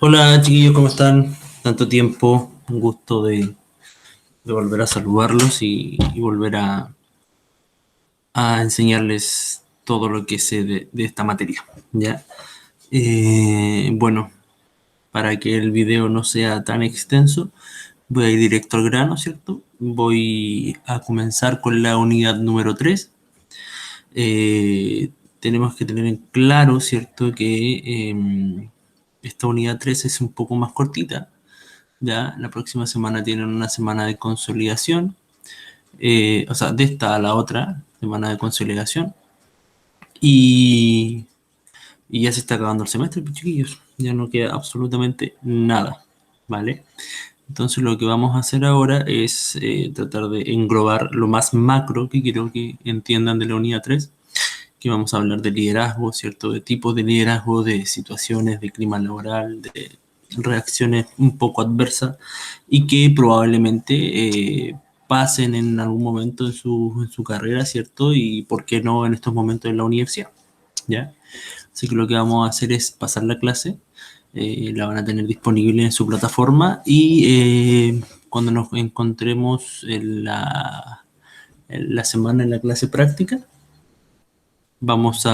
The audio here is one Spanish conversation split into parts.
Hola chiquillos, ¿cómo están? Tanto tiempo, un gusto de volver a saludarlos y volver a enseñarles todo lo que sé de esta materia, ¿ya? Bueno, para que el video no sea tan extenso, voy a ir directo al grano, ¿cierto? Voy a comenzar con la unidad número 3. Eh, Tenemos que tener en claro, ¿cierto? Que esta unidad 3 es un poco más cortita. Ya, la próxima semana tienen una semana de consolidación, o sea, de esta a la otra semana de consolidación, y, y ya se está acabando el semestre, pues, chiquillos, ya no queda absolutamente nada, ¿vale? Entonces lo que vamos a hacer ahora es tratar de englobar lo más macro que quiero que entiendan de la unidad 3, que vamos a hablar de liderazgo, ¿cierto? De tipos de liderazgo, de situaciones, de clima laboral, de reacciones un poco adversas y que probablemente pasen en algún momento en su carrera, ¿cierto? Y por qué no en estos momentos en la universidad, ¿ya? Así que lo que vamos a hacer es pasar la clase, la van a tener disponible en su plataforma y cuando nos encontremos en la semana en la clase práctica, vamos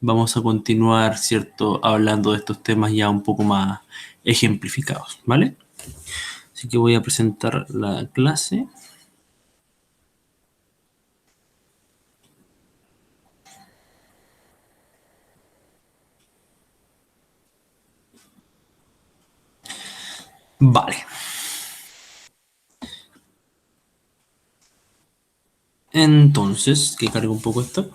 vamos a continuar, ¿cierto? Hablando de estos temas ya un poco más ejemplificados, ¿vale? Así que voy a presentar la clase. Vale. Entonces, que cargue un poco esto.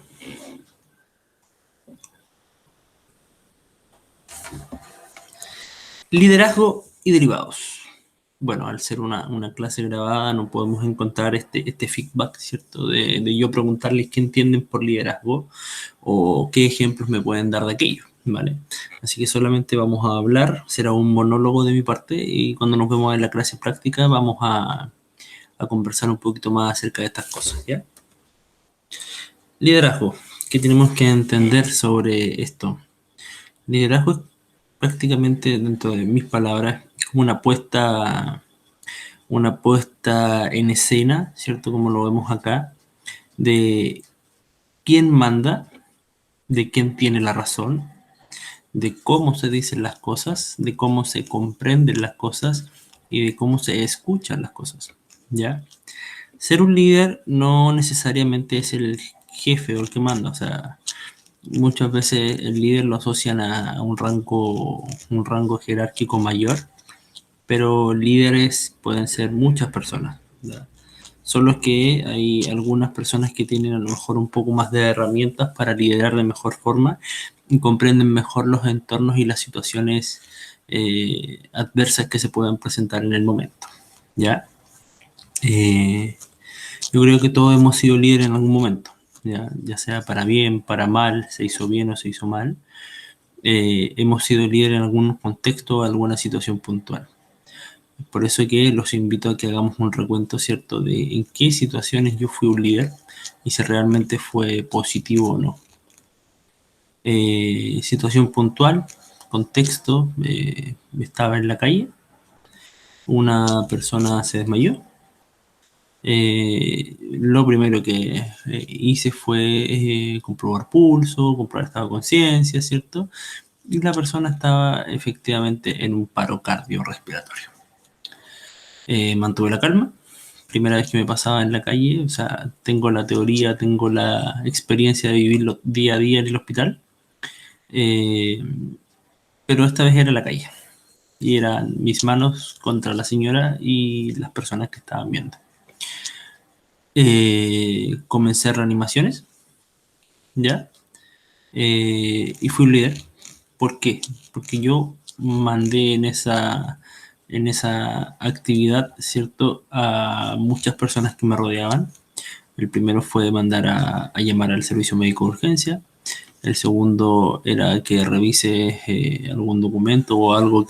Liderazgo y derivados. Bueno, al ser una clase grabada no podemos encontrar este feedback, ¿cierto? De yo preguntarles qué entienden por liderazgo o qué ejemplos me pueden dar de aquello, ¿vale? Así que solamente vamos a hablar, será un monólogo de mi parte y cuando nos vemos en la clase práctica vamos a conversar un poquito más acerca de estas cosas, ¿ya? Liderazgo. ¿Qué tenemos que entender sobre esto? Liderazgo es prácticamente, dentro de mis palabras, como una puesta en escena, ¿cierto? Como lo vemos acá, de quién manda, de quién tiene la razón, de cómo se dicen las cosas, de cómo se comprenden las cosas y de cómo se escuchan las cosas, ¿ya? Ser un líder no necesariamente es el jefe o el que manda, o sea, muchas veces el líder lo asocian a un rango jerárquico mayor, pero líderes pueden ser muchas personas, ¿verdad? Solo es que hay algunas personas que tienen a lo mejor un poco más de herramientas para liderar de mejor forma y comprenden mejor los entornos y las situaciones adversas que se puedan presentar en el momento, ¿ya? Eh, yo creo que todos hemos sido líderes en algún momento, ya sea para bien, para mal, se hizo bien o se hizo mal. Hemos sido líderes en algún contexto o alguna situación puntual. Por eso que los invito a que hagamos un recuento, ¿cierto?, de en qué situaciones yo fui un líder y si realmente fue positivo o no. Situación puntual, contexto, estaba en la calle, una persona se desmayó. Lo primero que hice fue comprobar pulso, comprobar estado de conciencia, ¿cierto? Y la persona estaba efectivamente en un paro cardiorrespiratorio. Mantuve la calma. Primera vez que me pasaba en la calle, o sea, tengo la teoría, tengo la experiencia de vivirlo día a día en el hospital, eh, pero esta vez era la calle y eran mis manos contra la señora y las personas que estaban viendo. Comencé reanimaciones, ¿ya? Y fui un líder. ¿Por qué? Porque yo mandé en esa actividad, ¿cierto?, a muchas personas que me rodeaban. El primero fue mandar a llamar al servicio médico de urgencia. El segundo era que revise algún documento o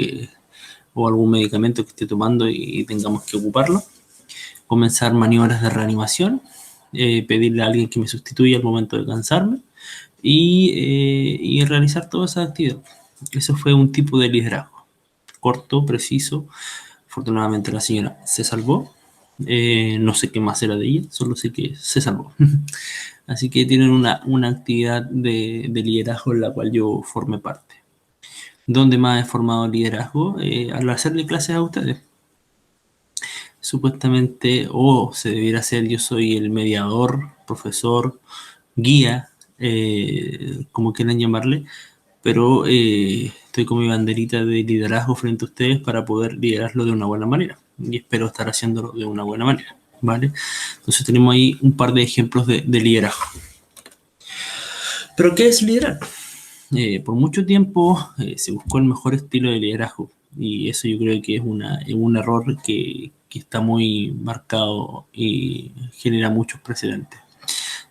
o algún medicamento que esté tomando y tengamos que ocuparlo. Comenzar maniobras de reanimación, pedirle a alguien que me sustituya al momento de cansarme y realizar toda esa actividad. Eso fue un tipo de liderazgo. Corto, preciso. Afortunadamente la señora se salvó. No sé qué más era de ella, solo sé que se salvó. Así que tienen una actividad de liderazgo en la cual yo formé parte. ¿Dónde más he formado liderazgo? Al hacerle clases a ustedes. Supuestamente, o se debiera hacer, yo soy el mediador, profesor, guía, como quieran llamarle, pero estoy con mi banderita de liderazgo frente a ustedes para poder liderarlo de una buena manera. Y espero estar haciéndolo de una buena manera, ¿vale? Entonces tenemos ahí un par de ejemplos de liderazgo. ¿Pero qué es liderar? Por mucho tiempo se buscó el mejor estilo de liderazgo y eso yo creo que es un error que está muy marcado y genera muchos precedentes,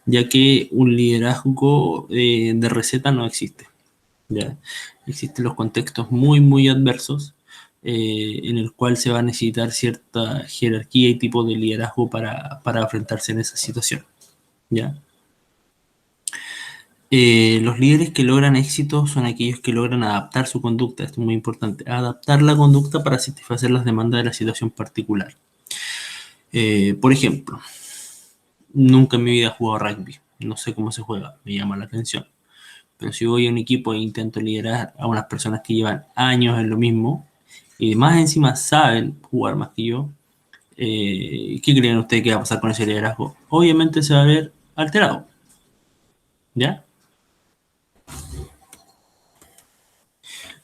ya que un liderazgo de receta no existe. ¿Ya? Existen los contextos muy, muy adversos en el cual se va a necesitar cierta jerarquía y tipo de liderazgo para enfrentarse en esa situación. ¿Ya? Los líderes que logran éxito son aquellos que logran adaptar su conducta, esto es muy importante, adaptar la conducta para satisfacer las demandas de la situación particular. Por ejemplo, nunca en mi vida he jugado rugby, no sé cómo se juega, me llama la atención, pero si voy a un equipo e intento liderar a unas personas que llevan años en lo mismo y más encima saben jugar más que yo, ¿qué creen ustedes que va a pasar con ese liderazgo? Obviamente se va a ver alterado, ¿ya?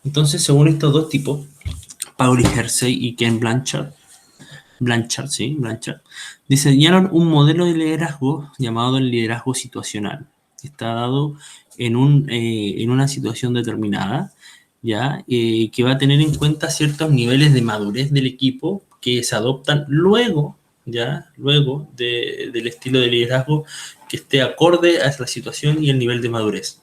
Entonces, según estos dos tipos, Pauli Hersey y Ken Blanchard, sí, Blanchard, diseñaron un modelo de liderazgo llamado el liderazgo situacional, que está dado en una situación determinada, ¿ya? Que va a tener en cuenta ciertos niveles de madurez del equipo que se adoptan luego, ¿ya? Luego del estilo de liderazgo que esté acorde a la situación y el nivel de madurez,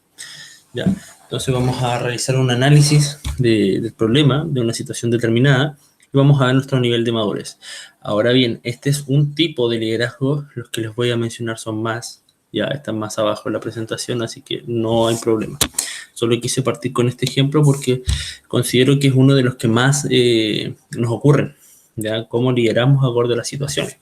¿ya? Entonces vamos a realizar un análisis del problema, de una situación determinada, y vamos a ver nuestro nivel de madurez. Ahora bien, este es un tipo de liderazgo, los que les voy a mencionar son más, ya están más abajo en la presentación, así que no hay problema. Solo quise partir con este ejemplo porque considero que es uno de los que más nos ocurren, ya cómo lideramos acorde a las situaciones.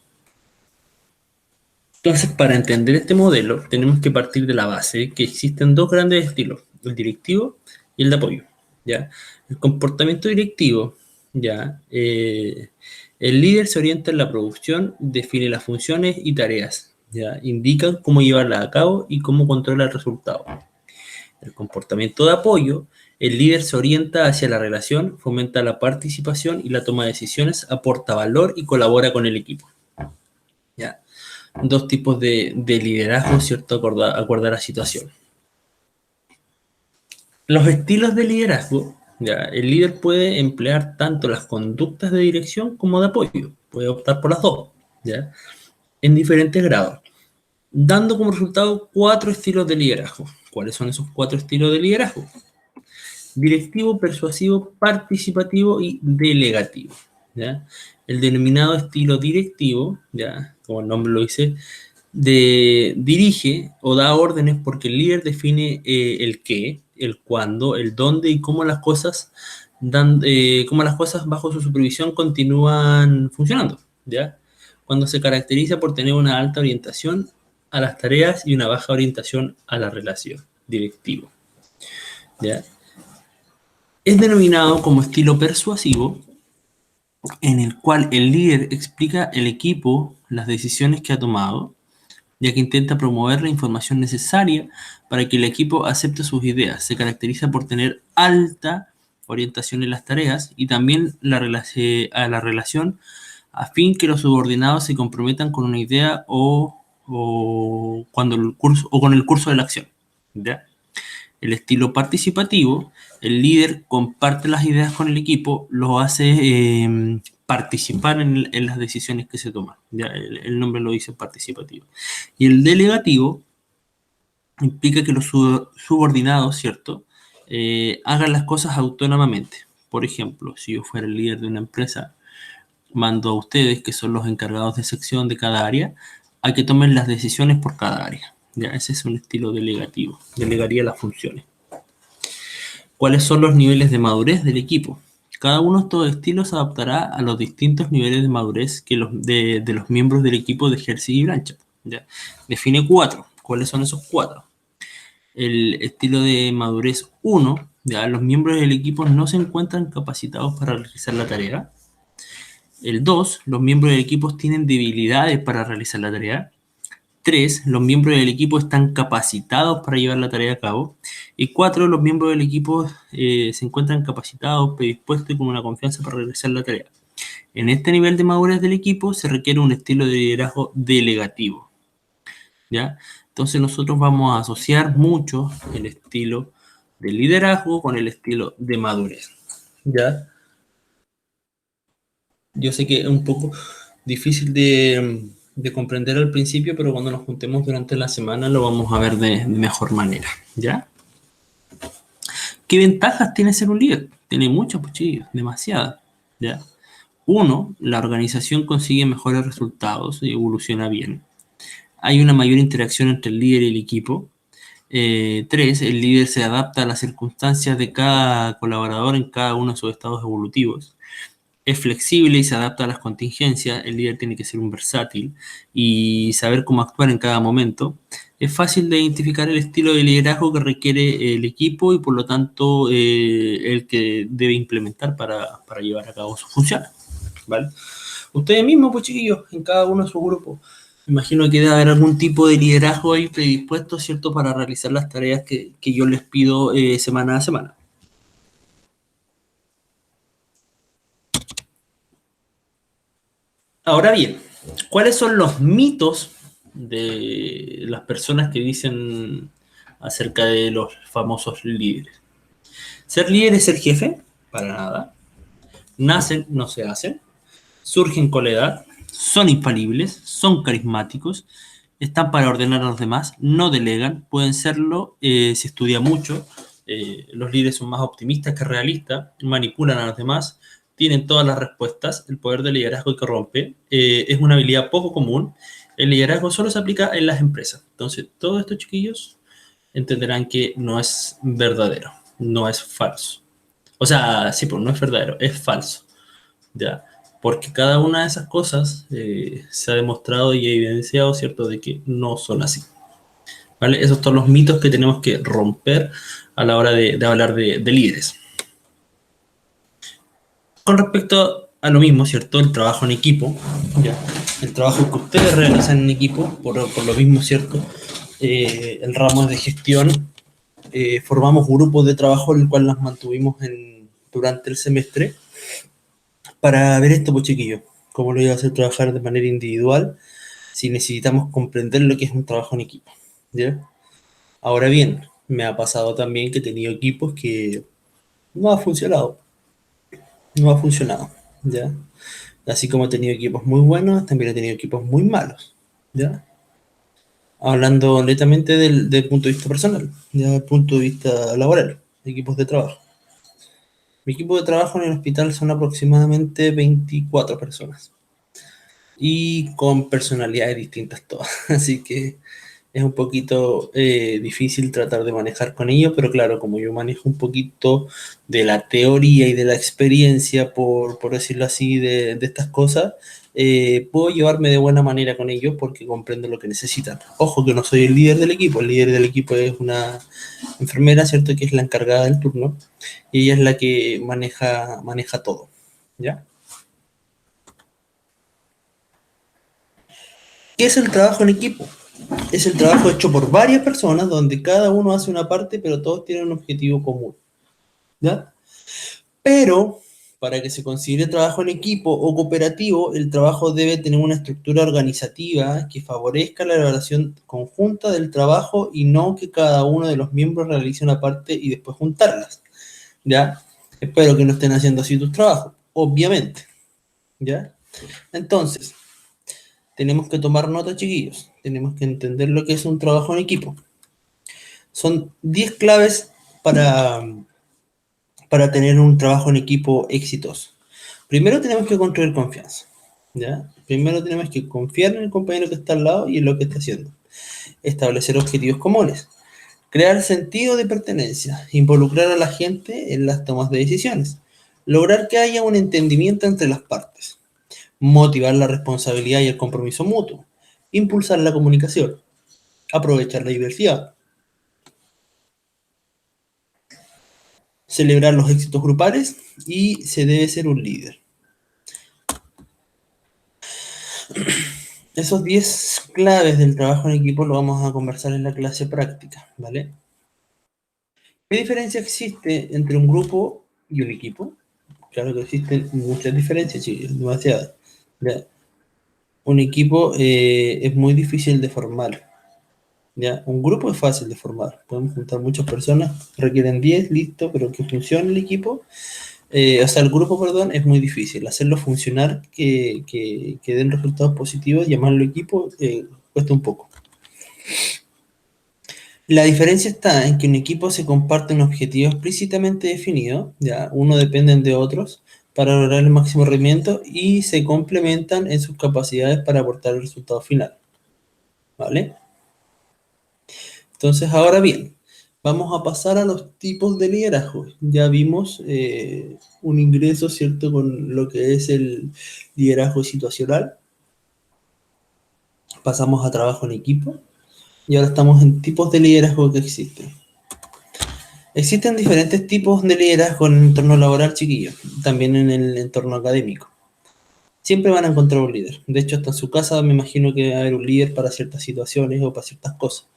Entonces, para entender este modelo, tenemos que partir de la base que existen dos grandes estilos, el directivo y el de apoyo. ¿Ya? El comportamiento directivo, ¿ya? El líder se orienta en la producción, define las funciones y tareas, ¿ya? Indica cómo llevarlas a cabo y cómo controla el resultado. El comportamiento de apoyo, el líder se orienta hacia la relación, fomenta la participación y la toma de decisiones, aporta valor y colabora con el equipo. ¿Ya? Dos tipos de liderazgo, ¿cierto? Acordar la situación. Los estilos de liderazgo, ¿ya? El líder puede emplear tanto las conductas de dirección como de apoyo, puede optar por las dos, ¿ya? En diferentes grados, dando como resultado cuatro estilos de liderazgo. ¿Cuáles son esos cuatro estilos de liderazgo? Directivo, persuasivo, participativo y delegativo, ¿ya? El denominado estilo directivo, ¿ya? Como el nombre lo dice, dirige o da órdenes porque el líder define el qué, el cuándo, el dónde y cómo las cosas bajo su supervisión continúan funcionando, ¿ya? Cuando se caracteriza por tener una alta orientación a las tareas y una baja orientación a la relación directivo, ¿ya? Es denominado como estilo persuasivo, en el cual el líder explica al equipo las decisiones que ha tomado, ya que intenta promover la información necesaria para que el equipo acepte sus ideas. Se caracteriza por tener alta orientación en las tareas y también a la relación a fin que los subordinados se comprometan con una idea o con el curso de la acción, ¿ya? El estilo participativo, el líder comparte las ideas con el equipo, lo hace participar en las decisiones que se toman. ¿Ya? El nombre lo dice participativo. Y el delegativo implica que los subordinados, ¿cierto? Hagan las cosas autónomamente. Por ejemplo, si yo fuera el líder de una empresa, mando a ustedes, que son los encargados de sección de cada área, a que tomen las decisiones por cada área. ¿Ya? Ese es un estilo delegativo. Delegaría las funciones. ¿Cuáles son los niveles de madurez del equipo? Cada uno de estos estilos se adaptará a los distintos niveles de madurez de los miembros del equipo de Jersey y Blanchard. ¿Ya? Define 4. ¿Cuáles son esos 4? El estilo de madurez 1, ya los miembros del equipo no se encuentran capacitados para realizar la tarea. El 2, los miembros del equipo tienen debilidades para realizar la tarea. 3, los miembros del equipo están capacitados para llevar la tarea a cabo. Y 4, los miembros del equipo se encuentran capacitados, predispuestos y con una confianza para realizar la tarea. En este nivel de madurez del equipo se requiere un estilo de liderazgo delegativo. ¿Ya? Entonces nosotros vamos a asociar mucho el estilo de liderazgo con el estilo de madurez. ¿Ya? Yo sé que es un poco difícil de comprender al principio, pero cuando nos juntemos durante la semana lo vamos a ver de mejor manera. ¿Ya? ¿Qué ventajas tiene ser un líder? Tiene muchas, cuchillos, demasiadas. ¿Ya? 1, la organización consigue mejores resultados y evoluciona bien. Hay una mayor interacción entre el líder y el equipo. 3, el líder se adapta a las circunstancias de cada colaborador en cada uno de sus estados evolutivos. Es flexible y se adapta a las contingencias. El líder tiene que ser un versátil y saber cómo actuar en cada momento. Es fácil de identificar el estilo de liderazgo que requiere el equipo y por lo tanto el que debe implementar para llevar a cabo sus funciones. ¿Vale? Ustedes mismos, pues chiquillos, en cada uno de sus grupos, imagino que debe haber algún tipo de liderazgo ahí predispuesto, ¿cierto?, para realizar las tareas que yo les pido semana a semana. Ahora bien, ¿cuáles son los mitos de las personas que dicen acerca de los famosos líderes? ¿Ser líder es ser jefe? Para nada. Nacen, no se hacen. Surgen con la edad. Son infalibles. Son carismáticos. Están para ordenar a los demás. No delegan. Pueden serlo si estudia mucho. Los líderes son más optimistas que realistas. Manipulan a los demás. Tienen todas las respuestas. El poder del liderazgo que rompe es una habilidad poco común. El liderazgo solo se aplica en las empresas. Entonces, todos estos chiquillos entenderán que no es verdadero, no es falso. O sea, sí, pues no es verdadero, es falso. ¿Ya? Porque cada una de esas cosas se ha demostrado y evidenciado, ¿cierto?, de que no son así. ¿Vale? Esos son los mitos que tenemos que romper a la hora de hablar de líderes. Con respecto a lo mismo, ¿cierto? El trabajo en equipo, ¿ya? El trabajo que ustedes realizan en equipo, por lo mismo, ¿cierto? El ramo de gestión, formamos grupos de trabajo, el cual las mantuvimos durante el semestre, para ver esto, pues chiquillos, cómo lo iba a hacer trabajar de manera individual, si necesitamos comprender lo que es un trabajo en equipo, ¿ya? Ahora bien, me ha pasado también que he tenido equipos que no ha funcionado, no ha funcionado, ¿ya? Así como he tenido equipos muy buenos, también he tenido equipos muy malos, ¿ya? Hablando netamente del punto de vista personal, ya desde el punto de vista laboral, equipos de trabajo. Mi equipo de trabajo en el hospital son aproximadamente 24 personas. Y con personalidades distintas todas. Así que es un poquito difícil tratar de manejar con ellos, pero claro, como yo manejo un poquito de la teoría y de la experiencia, por decirlo así, de estas cosas, puedo llevarme de buena manera con ellos porque comprendo lo que necesitan. Ojo que no soy el líder del equipo, el líder del equipo es una enfermera, ¿cierto?, que es la encargada del turno, y ella es la que maneja todo, ¿ya? ¿Qué es el trabajo en equipo? Es el trabajo hecho por varias personas donde cada uno hace una parte, pero todos tienen un objetivo común, ¿ya? Pero para que se considere trabajo en equipo o cooperativo, el trabajo debe tener una estructura organizativa que favorezca la elaboración conjunta del trabajo y no que cada uno de los miembros realice una parte y después juntarlas, ¿ya? Espero que no estén haciendo así tus trabajos, obviamente, ¿ya? Entonces, tenemos que tomar nota, chiquillos. Tenemos que entender lo que es un trabajo en equipo. Son 10 claves para tener un trabajo en equipo exitoso. Primero tenemos que construir confianza, ¿ya? Primero tenemos que confiar en el compañero que está al lado y en lo que está haciendo. Establecer objetivos comunes. Crear sentido de pertenencia, involucrar a la gente en las tomas de decisiones, lograr que haya un entendimiento entre las partes, motivar la responsabilidad y el compromiso mutuo, impulsar la comunicación, aprovechar la diversidad, celebrar los éxitos grupales y se debe ser un líder. Esos 10 claves del trabajo en equipo lo vamos a conversar en la clase práctica, ¿vale? ¿Qué diferencia existe entre un grupo y un equipo? Claro que existen muchas diferencias, sí, demasiadas. ¿Ya? Un equipo es muy difícil de formar. ¿Ya? Un grupo es fácil de formar. Podemos juntar muchas personas, requieren 10, listo, pero que funcione el equipo, o sea, el grupo, perdón, es muy difícil. Hacerlo funcionar, que den resultados positivos, llamarlo equipo, cuesta un poco. La diferencia está en que en equipo se comparten objetivos explícitamente definidos, ya uno dependen de otros para lograr el máximo rendimiento y se complementan en sus capacidades para aportar el resultado final, ¿vale? Entonces, ahora bien, vamos a pasar a los tipos de liderazgo. Ya vimos un ingreso, ¿cierto?, con lo que es el liderazgo situacional. Pasamos a trabajo en equipo y ahora estamos en tipos de liderazgo que existen. Existen diferentes tipos de liderazgo en el entorno laboral, chiquillos, también en el entorno académico. Siempre van a encontrar un líder. De hecho, hasta en su casa me imagino que va a haber un líder para ciertas situaciones o para ciertas cosas.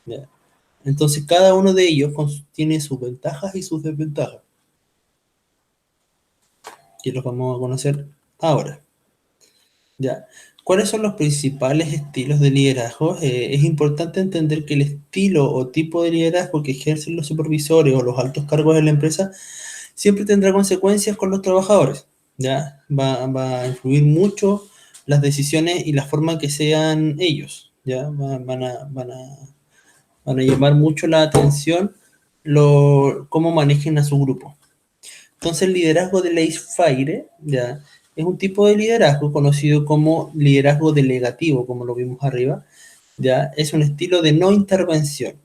¿Ya? Entonces, cada uno de ellos tiene sus ventajas y sus desventajas, que los vamos a conocer ahora. ¿Ya? ¿Cuáles son los principales estilos de liderazgo? Es importante entender que el estilo o tipo de liderazgo que ejercen los supervisores o los altos cargos de la empresa siempre tendrá consecuencias con los trabajadores, ¿ya? Va a influir mucho las decisiones y la forma que sean ellos, ¿ya? Van a llamar mucho la atención cómo manejen a su grupo. Entonces, el liderazgo de Leitfire, ¿ya? Es un tipo de liderazgo conocido como liderazgo delegativo, como lo vimos arriba, ¿ya? Es un estilo de no intervención.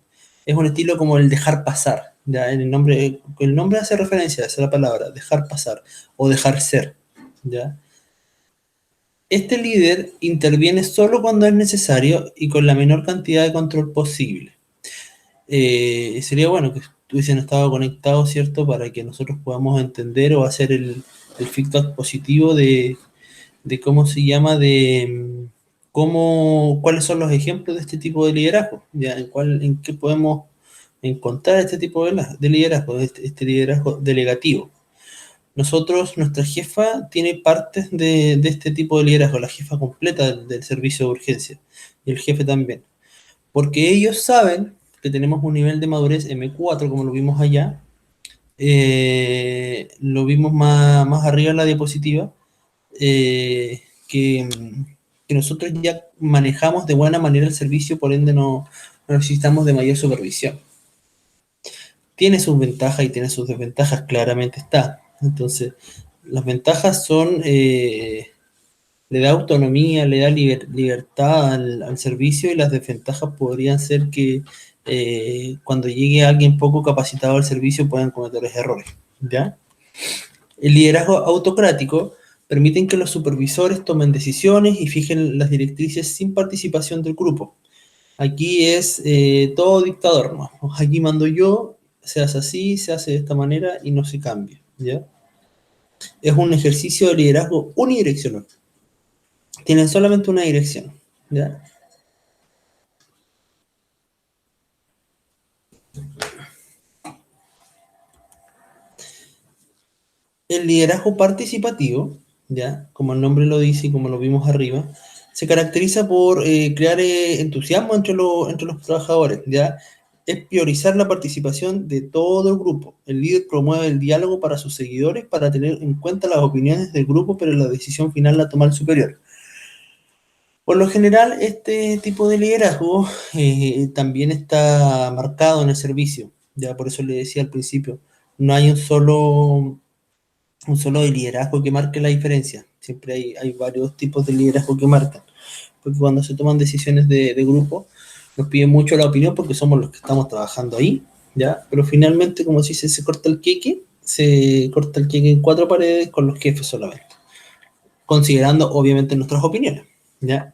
Es un estilo como el dejar pasar, ¿ya? El nombre hace referencia a esa palabra, dejar pasar o dejar ser, ¿ya? Este líder interviene solo cuando es necesario y con la menor cantidad de control posible. Sería bueno que estuviesen estado conectados, ¿cierto? Para que nosotros podamos entender o hacer el feedback positivo de cómo se llama, cuáles son los ejemplos de este tipo de liderazgo, ya en qué podemos encontrar este tipo de liderazgo, este liderazgo delegativo. Nuestra jefa tiene partes de este tipo de liderazgo, la jefa completa del servicio de urgencia, y el jefe también, porque ellos saben que tenemos un nivel de madurez M4, como lo vimos allá, lo vimos más arriba en la diapositiva, eh, que, que nosotros ya manejamos de buena manera el servicio, por ende no necesitamos de mayor supervisión. Tiene sus ventajas y tiene sus desventajas, claramente está. Entonces, las ventajas son, le da autonomía, le da libertad al servicio, y las desventajas podrían ser que cuando llegue alguien poco capacitado al servicio puedan cometer errores, ¿ya? El liderazgo autocrático permite que los supervisores tomen decisiones y fijen las directrices sin participación del grupo. Aquí es todo dictador, ¿no? Aquí mando yo, se hace así, se hace de esta manera y no se cambia, ¿ya? Es un ejercicio de liderazgo unidireccional. Tienen solamente una dirección, ¿ya? El liderazgo participativo, ¿ya? Como el nombre lo dice y como lo vimos arriba, se caracteriza por crear entusiasmo entre los trabajadores, ¿ya? Es priorizar la participación de todo el grupo. El líder promueve el diálogo para sus seguidores para tener en cuenta las opiniones del grupo, pero la decisión final la toma el superior. Por lo general, este tipo de liderazgo también está marcado en el servicio, ya por eso le decía al principio, no hay un solo de liderazgo que marque la diferencia. Siempre hay varios tipos de liderazgo que marcan. Porque cuando se toman decisiones de grupo, nos piden mucho la opinión porque somos los que estamos trabajando ahí, ¿ya? Pero finalmente, como se dice, se corta el queque en cuatro paredes con los jefes solamente, considerando obviamente nuestras opiniones, ¿ya?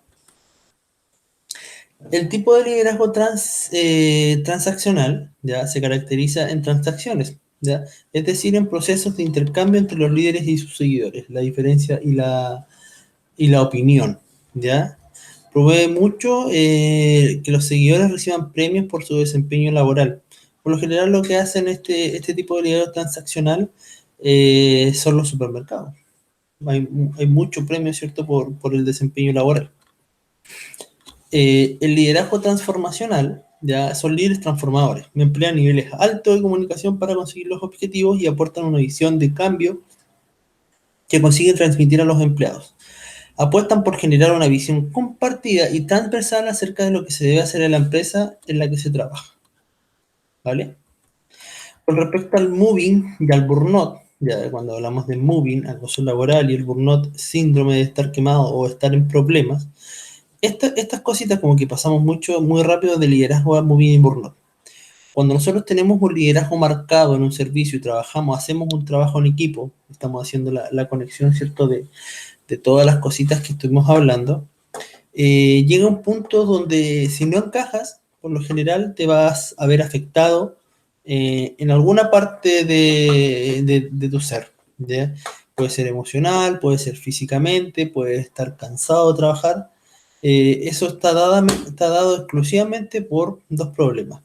El tipo de liderazgo transaccional, ¿ya? Se caracteriza en transacciones, ¿ya? Es decir, en procesos de intercambio entre los líderes y sus seguidores, la diferencia y la opinión, ¿ya? Provee mucho que los seguidores reciban premios por su desempeño laboral. Por lo general, lo que hacen este tipo de liderazgo transaccional son los supermercados. Hay mucho premio, ¿cierto?, por el desempeño laboral. El liderazgo transformacional, ya son líderes transformadores, emplean niveles altos de comunicación para conseguir los objetivos y aportan una visión de cambio que consiguen transmitir a los empleados. Apuestan por generar una visión compartida y transversal acerca de lo que se debe hacer en la empresa en la que se trabaja, ¿vale? Con respecto al moving y al burnout, ya cuando hablamos de moving, acoso laboral, y el burnout, síndrome de estar quemado o estar en problemas, estas cositas como que pasamos muy rápido de liderazgo a moving y burnout. Cuando nosotros tenemos un liderazgo marcado en un servicio y hacemos un trabajo en equipo, estamos haciendo la conexión, ¿cierto?, de todas las cositas que estuvimos hablando, llega un punto donde si no encajas, por lo general te vas a ver afectado en alguna parte de tu ser, ¿ya? Puede ser emocional, puede ser físicamente, puede estar cansado de trabajar. Eso está dado exclusivamente por dos problemas: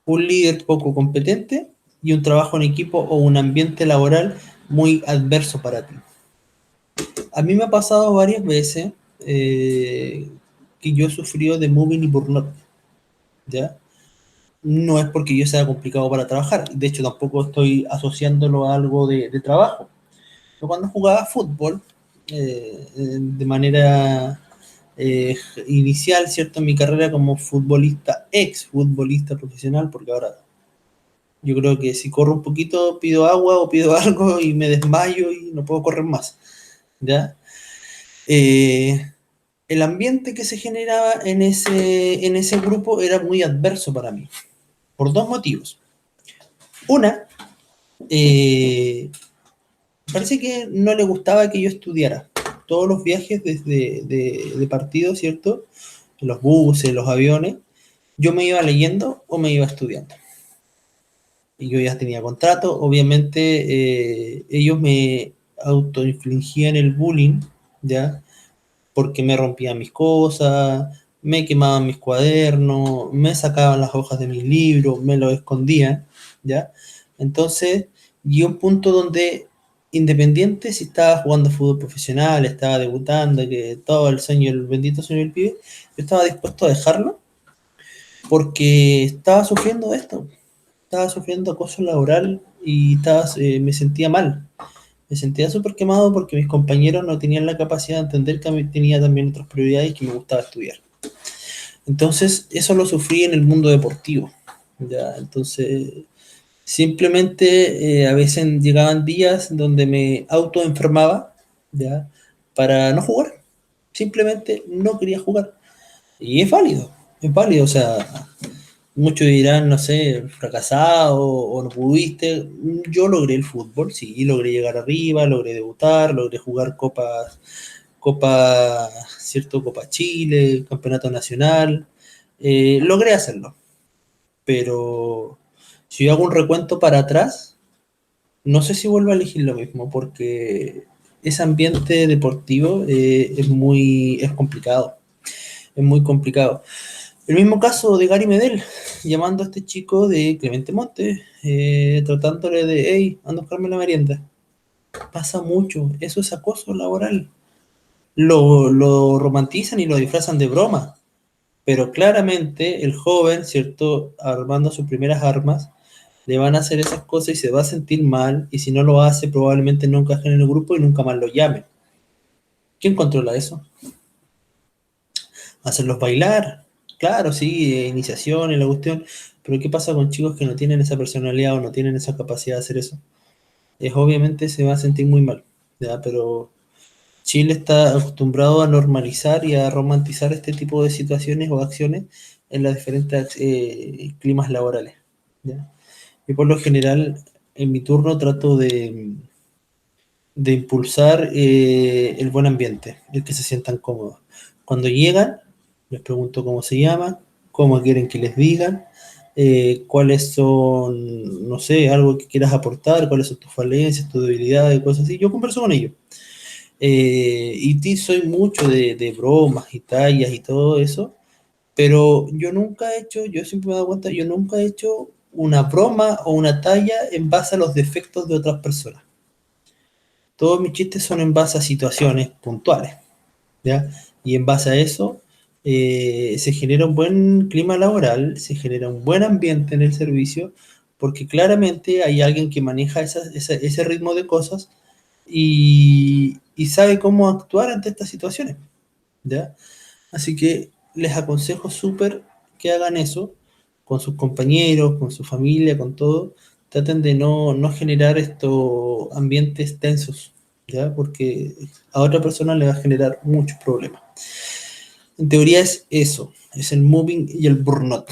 un líder poco competente y un trabajo en equipo o un ambiente laboral muy adverso para ti. A mí me ha pasado varias veces eh, que yo he sufrido de moving y burnout, ¿ya? No es porque yo sea complicado para trabajar, de hecho tampoco estoy asociándolo a algo de trabajo. Yo cuando jugaba fútbol, de manera eh, inicial, ¿cierto? En mi carrera como futbolista, ex futbolista profesional, porque ahora yo creo que si corro un poquito pido agua o pido algo y me desmayo y no puedo correr más, ¿ya? Eh, el ambiente que se generaba en ese grupo era muy adverso para mí, por dos motivos. Una, eh, parece que no le gustaba que yo estudiara. Todos los viajes de partido, ¿cierto? Los buses, los aviones, yo me iba leyendo o me iba estudiando. Y yo ya tenía contrato, obviamente ellos me autoinfligían el bullying, ¿ya? Porque me rompían mis cosas, me quemaban mis cuadernos, me sacaban las hojas de mis libros, me los escondían, ¿ya? Entonces, llegó un punto donde, independiente si estaba jugando fútbol profesional, estaba debutando, que todo el sueño, el bendito sueño del pibe, yo estaba dispuesto a dejarlo porque estaba sufriendo esto, estaba sufriendo acoso laboral y me sentía mal. Me sentía súper quemado porque mis compañeros no tenían la capacidad de entender que tenía también otras prioridades y que me gustaba estudiar. Entonces, eso lo sufrí en el mundo deportivo. ¿Ya? Entonces, simplemente a veces llegaban días donde me autoenfermaba, ¿ya? Para no jugar. Simplemente no quería jugar. Y es válido, o sea, muchos dirán, no sé, fracasado o no pudiste. Yo logré el fútbol, sí, logré llegar arriba, logré debutar, logré jugar ¿cierto? Copa Chile, Campeonato Nacional. Logré hacerlo, pero si yo hago un recuento para atrás, no sé si vuelvo a elegir lo mismo, porque ese ambiente deportivo es complicado, es muy complicado. El mismo caso de Gary Medel, llamando a este chico de Clemente Montes, tratándole de, hey, anda a buscarme la merienda. Pasa mucho, eso es acoso laboral. Lo romantizan y lo disfrazan de broma, pero claramente el joven, ¿cierto? Armando sus primeras armas, le van a hacer esas cosas y se va a sentir mal, y si no lo hace, probablemente no encaje en el grupo y nunca más lo llamen. ¿Quién controla eso? Hacerlos bailar, claro, sí, iniciación y la cuestión, pero ¿qué pasa con chicos que no tienen esa personalidad o no tienen esa capacidad de hacer eso? Obviamente se va a sentir muy mal, ¿ya? Pero Chile está acostumbrado a normalizar y a romantizar este tipo de situaciones o acciones, en los diferentes climas laborales, ¿ya? Y por lo general, en mi turno trato de impulsar el buen ambiente, el que se sientan cómodos. Cuando llegan, les pregunto cómo se llaman, cómo quieren que les digan, cuáles son, no sé, algo que quieras aportar, cuáles son tus falencias, tus debilidades, cosas así. Yo converso con ellos. Soy mucho de bromas y tallas y todo eso, pero yo nunca he hecho, yo siempre me he dado cuenta, yo nunca he hecho una broma o una talla en base a los defectos de otras personas. Todos mis chistes son en base a situaciones puntuales, ¿ya? Y en base a eso se genera un buen clima laboral, se genera un buen ambiente en el servicio, porque claramente hay alguien que maneja ese ritmo de cosas y sabe cómo actuar ante estas situaciones, ¿ya? Así que les aconsejo súper que hagan eso con sus compañeros, con su familia, con todo. Traten de no generar estos ambientes tensos, ¿ya? Porque a otra persona le va a generar muchos problemas. En teoría es eso, es el moving y el burnout.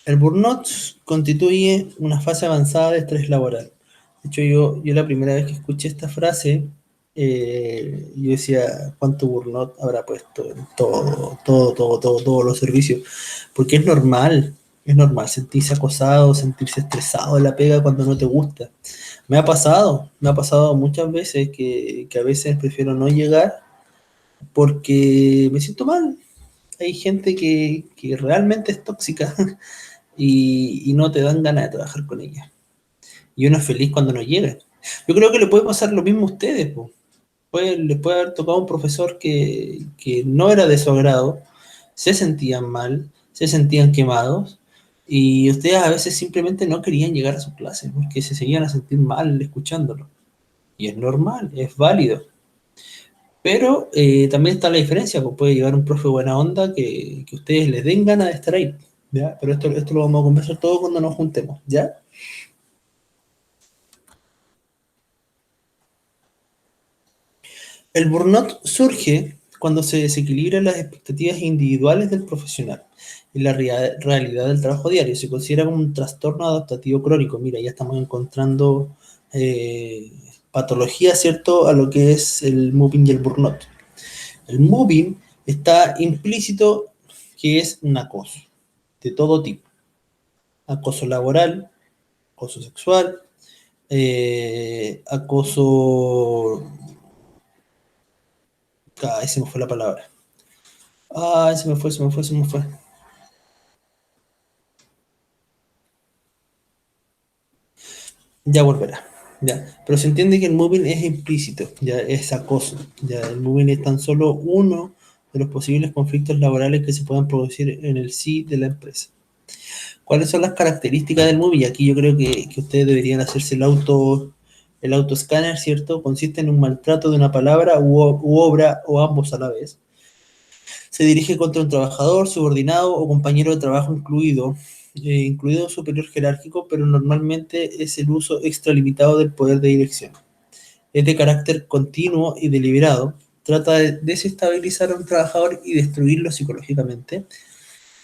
El burnout constituye una fase avanzada de estrés laboral. De hecho, yo la primera vez que escuché esta frase, yo decía, ¿cuánto burnout habrá puesto en todos los servicios? Porque es normal sentirse acosado, sentirse estresado de la pega cuando no te gusta. Me ha pasado muchas veces que a veces prefiero no llegar porque me siento mal. Hay gente que realmente es tóxica y no te dan ganas de trabajar con ella. Y uno es feliz cuando no llega. Yo creo que le puede pasar lo mismo a ustedes, po. Les puede haber tocado un profesor que no era de su agrado, se sentían mal, se sentían quemados, y ustedes a veces simplemente no querían llegar a sus clases porque se seguían a sentir mal escuchándolo. Y es normal, es válido. Pero también está la diferencia, pues puede llegar un profe buena onda que ustedes les den ganas de estar ahí, ¿ya? Pero esto lo vamos a conversar todo cuando nos juntemos, ¿ya? El burnout surge cuando se desequilibran las expectativas individuales del profesional y la realidad del trabajo diario. Se considera como un trastorno adaptativo crónico. Mira, ya estamos encontrando eh, patología, ¿cierto?, a lo que es el mobbing y el burnout. El mobbing está implícito que es un acoso de todo tipo. Acoso laboral, acoso sexual, acoso... Ay, se me fue la palabra. Ay, se me fue. Ya volverá. Ya. Pero se entiende que el moving es implícito, ya es acoso. Ya el moving es tan solo uno de los posibles conflictos laborales que se puedan producir en el sí de la empresa. ¿Cuáles son las características del moving? Aquí yo creo que ustedes deberían hacerse el autoscanner, ¿cierto? Consiste en un maltrato de una palabra u obra o ambos a la vez. Se dirige contra un trabajador, subordinado o compañero de trabajo incluido un superior jerárquico, pero normalmente es el uso extralimitado del poder de dirección. Es de carácter continuo y deliberado. Trata de desestabilizar a un trabajador y destruirlo psicológicamente.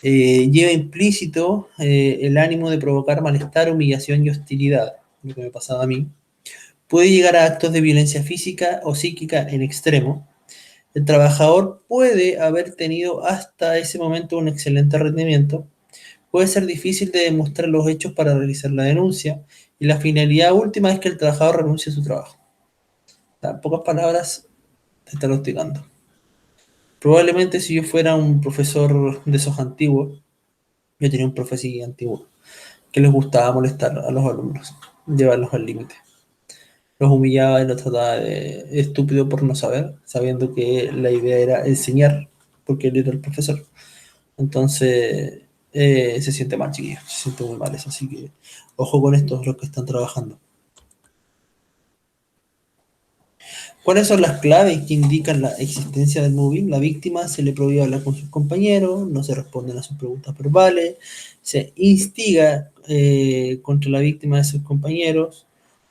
Lleva implícito el ánimo de provocar malestar, humillación y hostilidad, lo que me pasaba a mí. Puede llegar a actos de violencia física o psíquica en extremo. El trabajador puede haber tenido hasta ese momento un excelente rendimiento. Puede ser difícil de demostrar los hechos para realizar la denuncia. Y la finalidad última es que el trabajador renuncie a su trabajo. En pocas palabras, te está hostigando. Probablemente si yo fuera un profesor de esos antiguos, yo tenía un profe así antiguo, que les gustaba molestar a los alumnos, llevarlos al límite. Los humillaba y los trataba de estúpido por no saber, sabiendo que la idea era enseñar, porque él era el profesor. Entonces, se siente mal, chiquillos, se siente muy mal eso, así que ojo con estos los que están trabajando. ¿Cuáles son las claves que indican la existencia del moving? La víctima se le prohíbe hablar con sus compañeros, no se responden a sus preguntas verbales, se instiga contra la víctima de sus compañeros,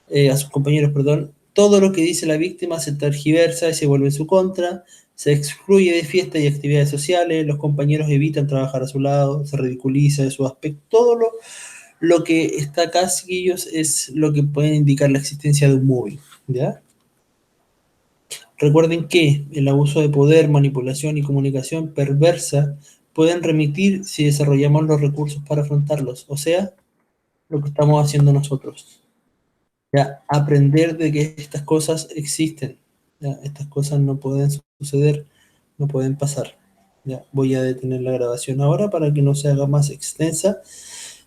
a sus compañeros, perdón. Todo lo que dice la víctima se tergiversa y se vuelve en su contra. Se excluye de fiestas y actividades sociales, los compañeros evitan trabajar a su lado, se ridiculiza de su aspecto, todo lo que está acá, chiquillos, es lo que puede indicar la existencia de un móvil, ¿ya? Recuerden que el abuso de poder, manipulación y comunicación perversa pueden remitir si desarrollamos los recursos para afrontarlos, o sea, lo que estamos haciendo nosotros. Ya, aprender de que estas cosas existen, ya, estas cosas no pueden suceder, no pueden pasar. Ya, voy a detener la grabación ahora para que no se haga más extensa.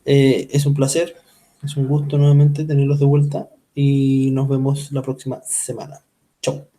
Es un placer, es un gusto nuevamente tenerlos de vuelta y nos vemos la próxima semana. Chau.